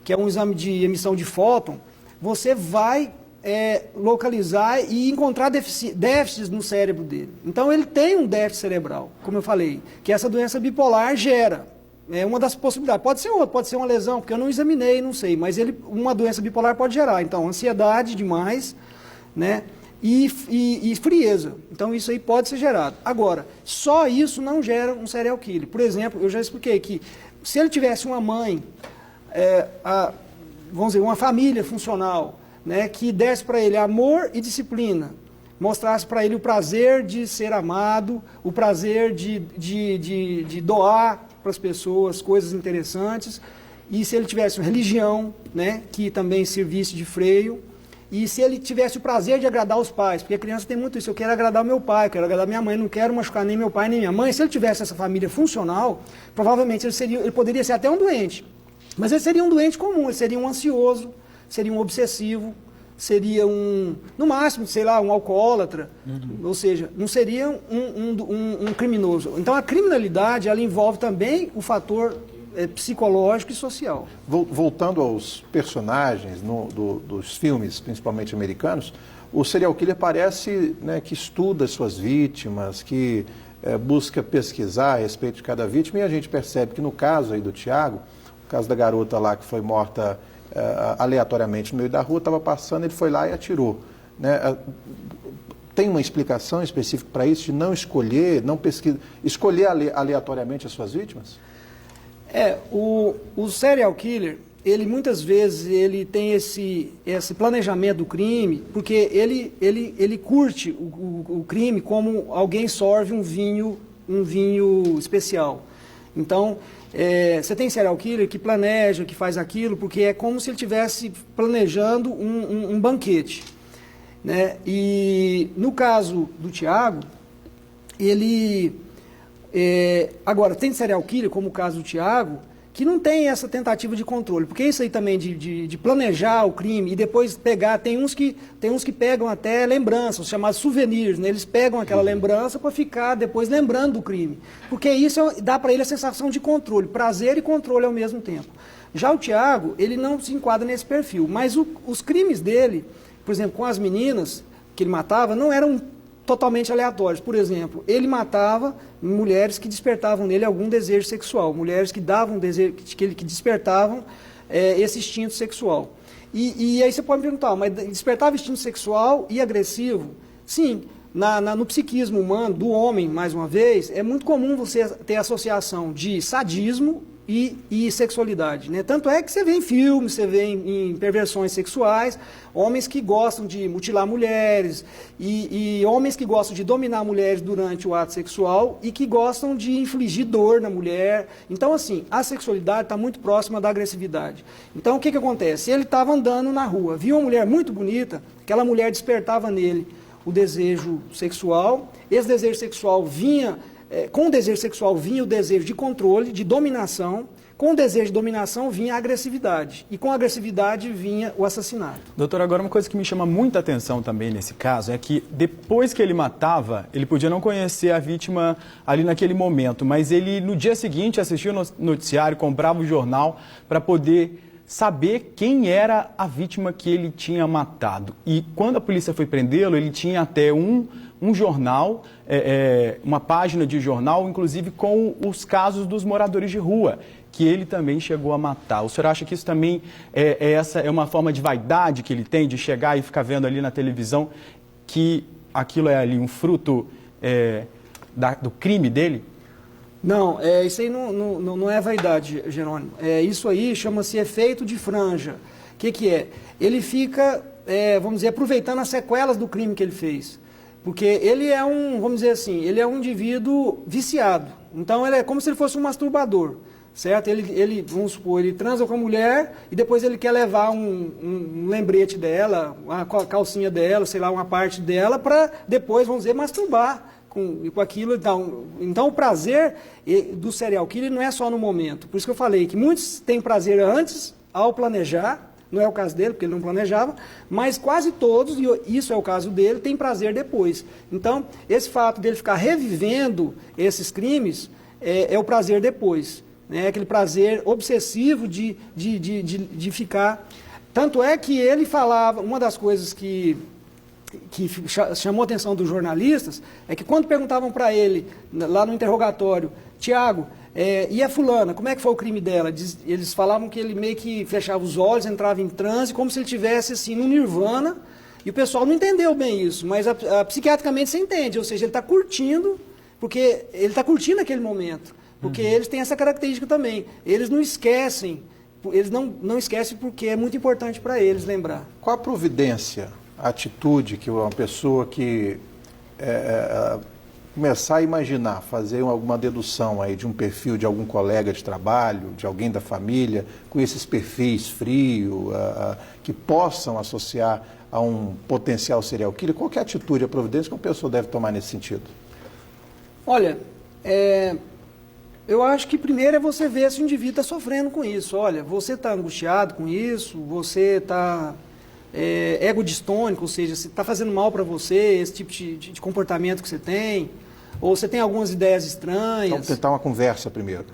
que é um exame de emissão de fóton, você vai localizar e encontrar déficits no cérebro dele. Então ele tem um déficit cerebral, como eu falei, que essa doença bipolar gera. É uma das possibilidades. Pode ser outra, pode ser uma lesão, porque eu não examinei, não sei, mas uma doença bipolar pode gerar. Então, ansiedade demais, né? E frieza. Então, isso aí pode ser gerado. Agora, só isso não gera um serial killer. Por exemplo, eu já expliquei que se ele tivesse uma mãe, vamos dizer, uma família funcional, né, que desse para ele amor e disciplina, mostrasse para ele o prazer de ser amado, o prazer de doar para as pessoas coisas interessantes, e se ele tivesse uma religião, né, que também servisse de freio, e se ele tivesse o prazer de agradar os pais, porque a criança tem muito isso, eu quero agradar o meu pai, eu quero agradar minha mãe, não quero machucar nem meu pai nem minha mãe. Se ele tivesse essa família funcional, provavelmente ele poderia ser até um doente, mas ele seria um doente comum, ele seria um ansioso, seria um obsessivo, seria no máximo, sei lá, um alcoólatra, ou seja, não seria um criminoso. Então a criminalidade, ela envolve também o fator psicológico e social. Voltando aos personagens dos filmes, principalmente americanos, o serial killer parece, né, que estuda suas vítimas, que busca pesquisar a respeito de cada vítima, e a gente percebe que no caso aí do Thiago, o caso da garota lá que foi morta aleatoriamente no meio da rua, estava passando, ele foi lá e atirou, né? Tem uma explicação específica para isso, de não escolher, não pesquisar, escolher aleatoriamente as suas vítimas? O serial killer, ele muitas vezes ele tem esse planejamento do crime, porque ele curte o crime como alguém sorve um vinho especial. Então, você tem serial killer que planeja, que faz aquilo, porque é como se ele estivesse planejando um banquete, né? E no caso do Thiago, agora, tem serial killer, como o caso do Thiago, que não tem essa tentativa de controle, porque isso aí também de planejar o crime e depois pegar, tem uns que pegam até lembranças, os chamados souvenirs, né? Eles pegam aquela lembrança para ficar depois lembrando do crime, porque isso dá para ele a sensação de controle, prazer e controle ao mesmo tempo. Já o Thiago, ele não se enquadra nesse perfil, mas os crimes dele, por exemplo, com as meninas que ele matava, não eram totalmente aleatórios. Por exemplo, ele matava mulheres que despertavam nele algum desejo sexual, mulheres que davam desejo, que despertavam esse instinto sexual. E aí você pode me perguntar, mas despertava instinto sexual e agressivo? Sim, no psiquismo humano, do homem, mais uma vez, é muito comum você ter associação de sadismo e sexualidade, né? Tanto é que você vê em filmes, você vê em perversões sexuais, homens que gostam de mutilar mulheres e homens que gostam de dominar mulheres durante o ato sexual e que gostam de infligir dor na mulher. Então, assim, a sexualidade está muito próxima da agressividade. Então, o que acontece? Ele estava andando na rua, viu uma mulher muito bonita, aquela mulher despertava nele o desejo sexual, esse desejo sexual vinha... com o desejo sexual vinha o desejo de controle, de dominação. Com o desejo de dominação vinha a agressividade. E com a agressividade vinha o assassinato. Doutor, agora uma coisa que me chama muita atenção também nesse caso é que depois que ele matava, ele podia não conhecer a vítima ali naquele momento, mas ele no dia seguinte assistia o noticiário, comprava o jornal para poder saber quem era a vítima que ele tinha matado. E quando a polícia foi prendê-lo, ele tinha até um jornal, uma página de jornal, inclusive com os casos dos moradores de rua, que ele também chegou a matar. O senhor acha que isso também é uma forma de vaidade que ele tem, de chegar e ficar vendo ali na televisão que aquilo é ali um fruto do crime dele? Não, isso aí não é vaidade, Jerônimo. Isso aí chama-se efeito de franja. O que é? Ele fica, vamos dizer, aproveitando as sequelas do crime que ele fez. Porque ele é vamos dizer assim, ele é um indivíduo viciado. Então, ele é como se ele fosse um masturbador, certo? Ele vamos supor, ele transa com a mulher e depois ele quer levar um lembrete dela, a calcinha dela, sei lá, uma parte dela, para depois, vamos dizer, masturbar com aquilo. Então, o prazer do serial killer não é só no momento. Por isso que eu falei que muitos têm prazer antes, ao planejar. Não é o caso dele, porque ele não planejava, mas quase todos, e isso é o caso dele, tem prazer depois. Então, esse fato dele ficar revivendo esses crimes é o prazer depois. né? Aquele prazer obsessivo de ficar. Tanto é que ele falava, uma das coisas que chamou a atenção dos jornalistas, é que quando perguntavam para ele, lá no interrogatório, Tiago, e a fulana, como é que foi o crime dela? Eles falavam que ele meio que fechava os olhos, entrava em transe, como se ele estivesse assim, no nirvana, e o pessoal não entendeu bem isso, mas psiquiatricamente você entende, ou seja, ele está curtindo, porque ele está curtindo aquele momento, porque eles têm essa característica também, eles não esquecem porque é muito importante para eles lembrar. Qual a providência, a atitude que uma pessoa que começar a imaginar, fazer alguma dedução aí de um perfil de algum colega de trabalho, de alguém da família, com esses perfis frio, que possam associar a um potencial serial killer, qual que é a atitude, a providência que uma pessoa deve tomar nesse sentido? Olha, eu acho que primeiro é você ver se o indivíduo está sofrendo com isso. Olha, você está angustiado com isso, você está egodistônico, ou seja, se está fazendo mal para você, esse tipo de comportamento que você tem, ou você tem algumas ideias estranhas. Então, tentar uma conversa primeiro.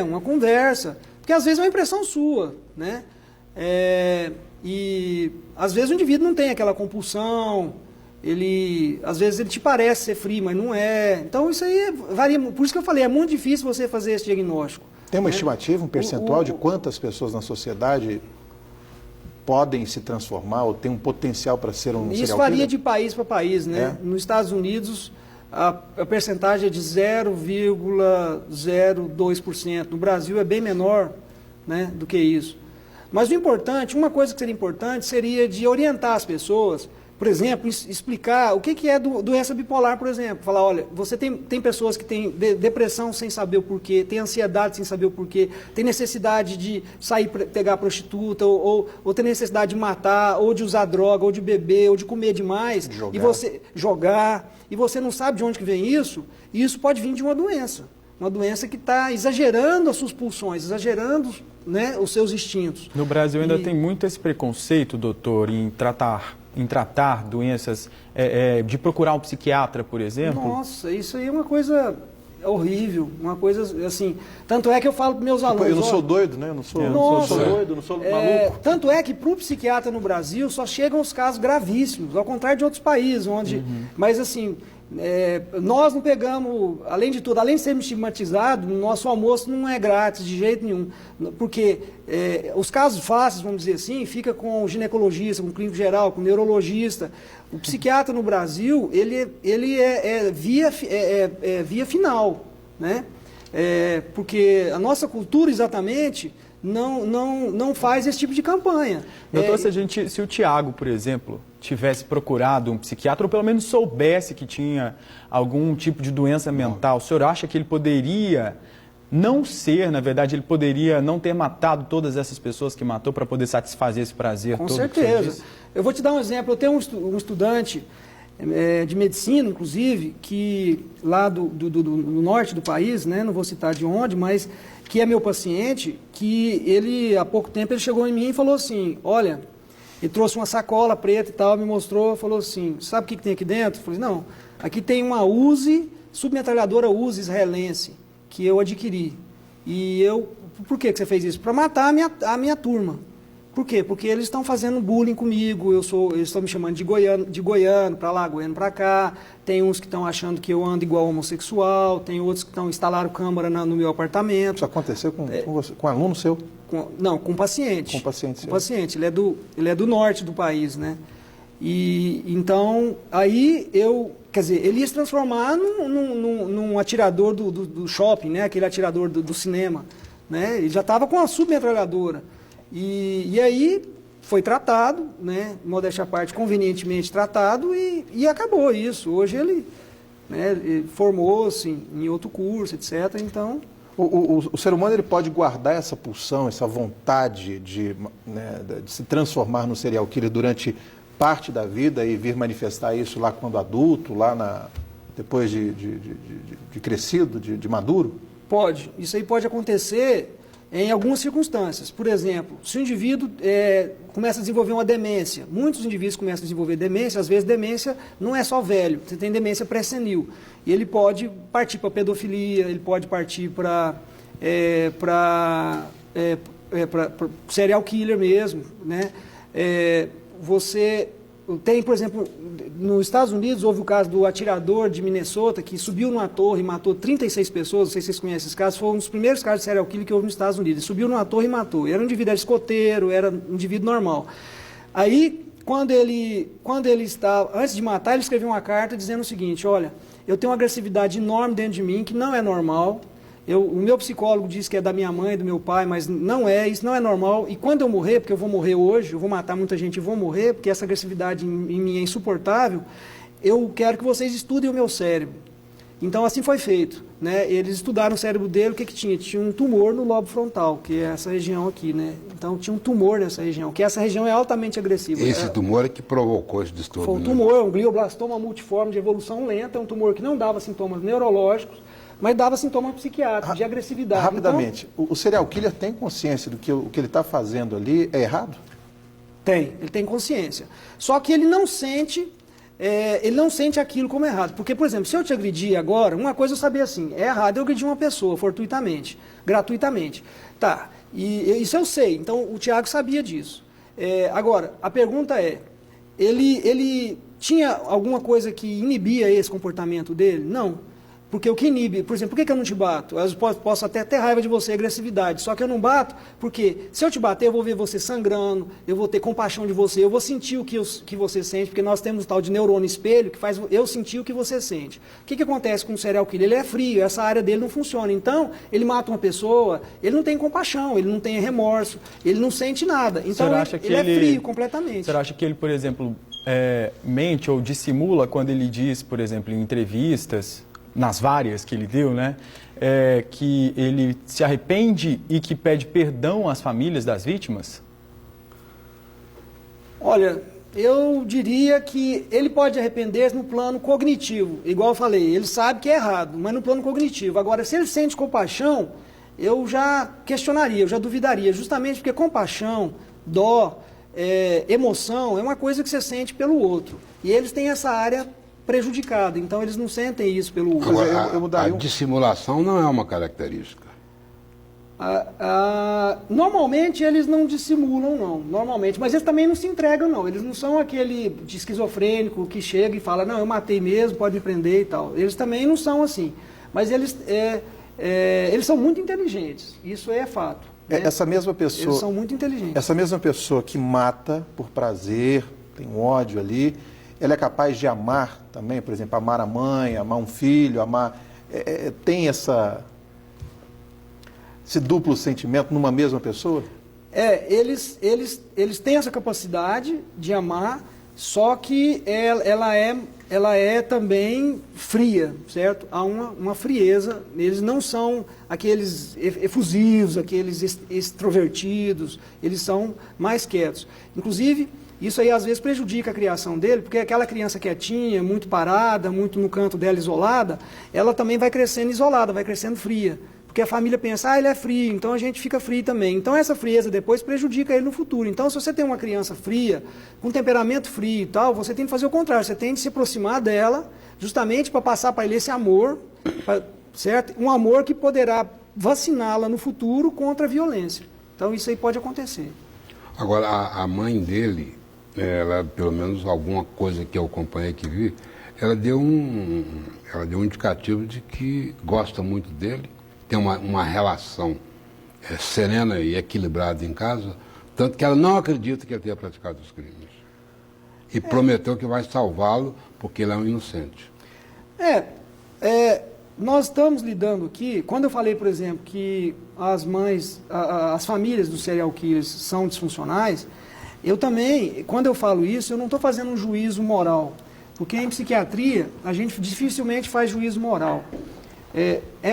Uma conversa, porque às vezes é uma impressão sua, né? E às vezes o indivíduo não tem aquela compulsão, às vezes ele te parece ser frio, mas não é. Então isso aí varia, por isso que eu falei, é muito difícil você fazer esse diagnóstico. Tem uma estimativa, um percentual de quantas pessoas na sociedade podem se transformar ou tem um potencial para ser um serial killer? Isso varia de país para país, né? Nos Estados Unidos a percentagem é de 0,02%. No Brasil é bem menor, né, do que isso. Mas o importante, uma coisa que seria importante seria de orientar as pessoas, por exemplo, explicar o que é doença bipolar, por exemplo. Falar, olha, você tem pessoas que têm depressão sem saber o porquê, tem ansiedade sem saber o porquê, tem necessidade de sair pegar prostituta, ou tem necessidade de matar, ou de usar droga, ou de beber, ou de comer demais, e você jogar, e você não sabe de onde que vem isso, e isso pode vir de uma doença que está exagerando as suas pulsões, exagerando, né, os seus instintos. No Brasil ainda tem muito esse preconceito, doutor, em tratar doenças, de procurar um psiquiatra, por exemplo? Nossa, isso aí é uma coisa horrível, uma coisa assim. Tanto é que eu falo para meus alunos... Eu não sou doido, né? Eu não sou doido, não sou maluco. Tanto é que para o psiquiatra no Brasil só chegam os casos gravíssimos, ao contrário de outros países, onde... Mas assim... nós não pegamos, além de tudo, além de sermos estigmatizados, nosso almoço não é grátis de jeito nenhum, porque os casos fáceis, vamos dizer assim, fica com o ginecologista, com o clínico geral, com o neurologista. O psiquiatra no Brasil, ele é via final, né? Porque a nossa cultura exatamente não faz esse tipo de campanha. Doutor, se o Tiago, por exemplo, tivesse procurado um psiquiatra, ou pelo menos soubesse que tinha algum tipo de doença mental, o senhor acha que ele poderia não ser, na verdade, ele poderia não ter matado todas essas pessoas que matou para poder satisfazer esse prazer todo? Com certeza. Eu vou te dar um exemplo. Eu tenho um estudante de medicina, inclusive, que lá do norte do país, né, não vou citar de onde, mas que é meu paciente, que ele, há pouco tempo, ele chegou em mim e falou assim, olha, ele trouxe uma sacola preta e tal, me mostrou, falou assim, sabe o que tem aqui dentro? Eu falei, não, aqui tem uma Uzi, submetralhadora Uzi israelense, que eu adquiri. E por que você fez isso? Para matar a minha turma. Por quê? Porque eles estão fazendo bullying comigo, eles estão me chamando de goiano para lá, goiano para cá, tem uns que estão achando que eu ando igual homossexual, tem outros que instalaram câmera no meu apartamento. Isso aconteceu com um aluno seu? Não, com um paciente. Com um paciente seu. Com um paciente, ele é do norte do país, né? E então, aí ele ia se transformar num atirador do shopping, né? Aquele atirador do cinema, né? Ele já estava com uma submetralhadora. E aí foi tratado, né, modéstia à parte, convenientemente tratado e acabou isso. Hoje ele formou-se em outro curso, etc. Então... O ser humano ele pode guardar essa pulsão, essa vontade de se transformar no serial killer durante parte da vida e vir manifestar isso lá quando adulto, depois de crescido, de maduro? Pode. Isso aí pode acontecer em algumas circunstâncias. Por exemplo, se o indivíduo começa a desenvolver uma demência, muitos indivíduos começam a desenvolver demência, às vezes demência não é só velho, você tem demência pré-senil, e ele pode partir para pedofilia, ele pode partir para para serial killer mesmo, né? Você tem, por exemplo, nos Estados Unidos houve o caso do atirador de Minnesota que subiu numa torre e matou 36 pessoas, não sei se vocês conhecem esse caso, foi um dos primeiros casos de serial killer que houve nos Estados Unidos. Ele subiu numa torre e matou. Era um indivíduo, era escoteiro, era um indivíduo normal. Aí, quando ele estava, antes de matar, ele escreveu uma carta dizendo o seguinte: olha, eu tenho uma agressividade enorme dentro de mim que não é normal. O meu psicólogo diz que é da minha mãe, do meu pai, mas não é, isso não é normal. E quando eu morrer, porque eu vou morrer hoje, eu vou matar muita gente e vou morrer, porque essa agressividade em mim é insuportável, eu quero que vocês estudem o meu cérebro. Então assim foi feito, né? Eles estudaram o cérebro dele, o que tinha? Tinha um tumor no lobo frontal, que é essa região aqui, né? Então tinha um tumor nessa região, que essa região é altamente agressiva. Esse tumor é que provocou esse distúrbio? Foi um tumor, um glioblastoma multiforme de evolução lenta, um tumor que não dava sintomas neurológicos, mas dava sintomas psiquiátricos, de agressividade. Rapidamente, então, o serial killer tem consciência do que o que ele está fazendo ali é errado? Ele tem consciência. Só que ele não sente aquilo como errado. Porque, por exemplo, se eu te agredir agora, uma coisa eu sabia assim, é errado eu agredir uma pessoa fortuitamente, gratuitamente. Tá, e isso eu sei, então o Tiago sabia disso. Agora, a pergunta é, ele tinha alguma coisa que inibia esse comportamento dele? Não. Porque o que inibe, por exemplo, por que eu não te bato? Eu posso até ter raiva de você, agressividade, só que eu não bato porque se eu te bater eu vou ver você sangrando, eu vou ter compaixão de você, eu vou sentir o que você sente, porque nós temos um tal de neurônio espelho que faz eu sentir o que você sente. O que acontece com o serial killer? Ele é frio, essa área dele não funciona. Então, ele mata uma pessoa, ele não tem compaixão, ele não tem remorso, ele não sente nada. Então, ele é frio completamente. Você acha que ele, por exemplo, mente ou dissimula quando ele diz, por exemplo, em entrevistas, nas várias que ele deu, né, que ele se arrepende e que pede perdão às famílias das vítimas? Olha, eu diria que ele pode arrepender no plano cognitivo, igual eu falei, ele sabe que é errado, mas no plano cognitivo. Agora, se ele sente compaixão, eu já questionaria, eu já duvidaria, justamente porque compaixão, dó, emoção é uma coisa que você sente pelo outro. E eles têm essa área prejudicada, então eles não sentem isso pelo outro. Agora, a dissimulação não é uma característica. Normalmente eles não dissimulam, não. Normalmente, mas eles também não se entregam, não. Eles não são aquele de esquizofrênico que chega e fala, não, eu matei mesmo, pode me prender e tal. Eles também não são assim. Mas eles são muito inteligentes. Isso é fato. Né? Essa mesma pessoa. Eles são muito inteligentes. Essa mesma pessoa que mata por prazer, tem um ódio ali, ela é capaz de amar também, por exemplo, amar a mãe, amar um filho, amar. Tem esse duplo sentimento numa mesma pessoa? Eles têm essa capacidade de amar, só que ela é também fria, certo? Há uma frieza. Eles não são aqueles efusivos, aqueles extrovertidos, eles são mais quietos. Inclusive, isso aí às vezes prejudica a criação dele, porque aquela criança quietinha, muito parada, muito no canto dela isolada, ela também vai crescendo isolada, vai crescendo fria. Porque a família pensa, ele é frio, então a gente fica frio também. Então essa frieza depois prejudica ele no futuro. Então se você tem uma criança fria, com temperamento frio e tal, você tem que fazer o contrário, você tem que se aproximar dela, justamente para passar para ele esse amor, certo? Um amor que poderá vaciná-la no futuro contra a violência. Então isso aí pode acontecer. Agora, a mãe dele, ela, pelo menos alguma coisa que eu acompanhei, que vi, ela deu um indicativo de que gosta muito dele, tem uma relação serena e equilibrada em casa, tanto que ela não acredita que ele tenha praticado os crimes. E prometeu que vai salvá-lo porque ele é um inocente. Nós estamos lidando aqui, quando eu falei, por exemplo, que as mães, as famílias dos serial killers são disfuncionais, eu também, quando eu falo isso, eu não estou fazendo um juízo moral, porque em psiquiatria a gente dificilmente faz juízo moral.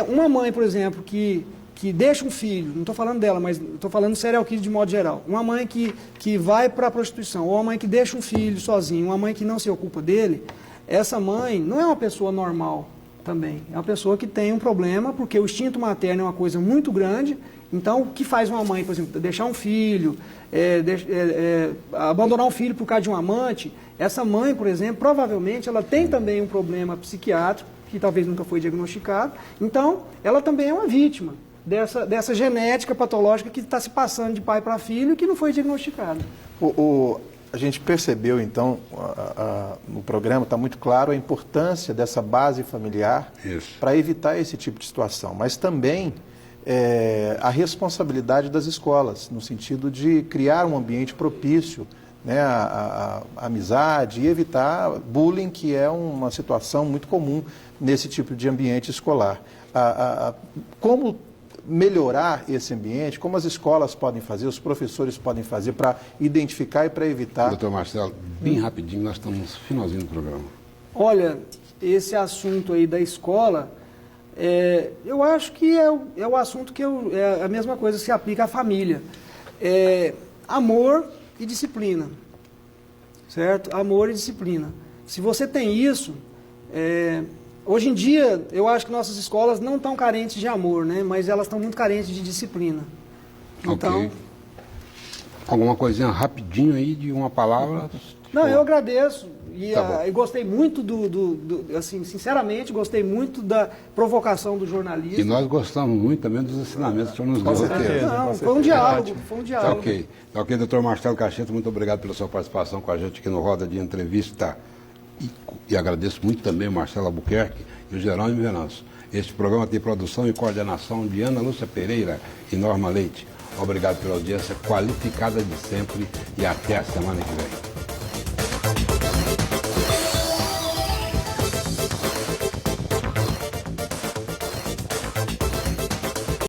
Uma mãe, por exemplo, que deixa um filho, não estou falando dela, mas estou falando do serial killer de modo geral, uma mãe que vai para a prostituição, ou uma mãe que deixa um filho sozinho, uma mãe que não se ocupa dele, essa mãe não é uma pessoa normal também, é uma pessoa que tem um problema, porque o instinto materno é uma coisa muito grande. Então, o que faz uma mãe, por exemplo, deixar um filho, abandonar um filho por causa de um amante, essa mãe, por exemplo, provavelmente ela tem também um problema psiquiátrico, que talvez nunca foi diagnosticado, então ela também é uma vítima, dessa genética patológica que está se passando de pai para filho e que não foi diagnosticada. A gente percebeu, então, no programa está muito claro a importância dessa base familiar para evitar esse tipo de situação, mas também a responsabilidade das escolas, no sentido de criar um ambiente propício, né, a amizade e evitar bullying, que é uma situação muito comum nesse tipo de ambiente escolar. Como melhorar esse ambiente, como as escolas podem fazer, os professores podem fazer para identificar e para evitar... Doutor Marcelo, bem rapidinho, nós estamos no finalzinho do programa. Olha, esse assunto aí da escola, eu acho que é o assunto que é a mesma coisa que se aplica à família. Amor e disciplina, certo? Amor e disciplina. Se você tem isso... Hoje em dia, eu acho que nossas escolas não estão carentes de amor, né? Mas elas estão muito carentes de disciplina. Então, ok. Alguma coisinha rapidinho aí de uma palavra? Não, eu agradeço. E Tá gostei muito assim, sinceramente, gostei muito da provocação do jornalista. E nós gostamos muito também dos ensinamentos que o senhor nos deu. Não, foi um diálogo, Tá ok. Tá ok, doutor Marcelo Cacheta, muito obrigado pela sua participação com a gente aqui no Roda de Entrevista. E agradeço muito também o Marcelo Albuquerque e o Jerônimo Venâncio. Este programa tem produção e coordenação de Ana Lúcia Pereira e Norma Leite. Obrigado pela audiência qualificada de sempre e até a semana que vem.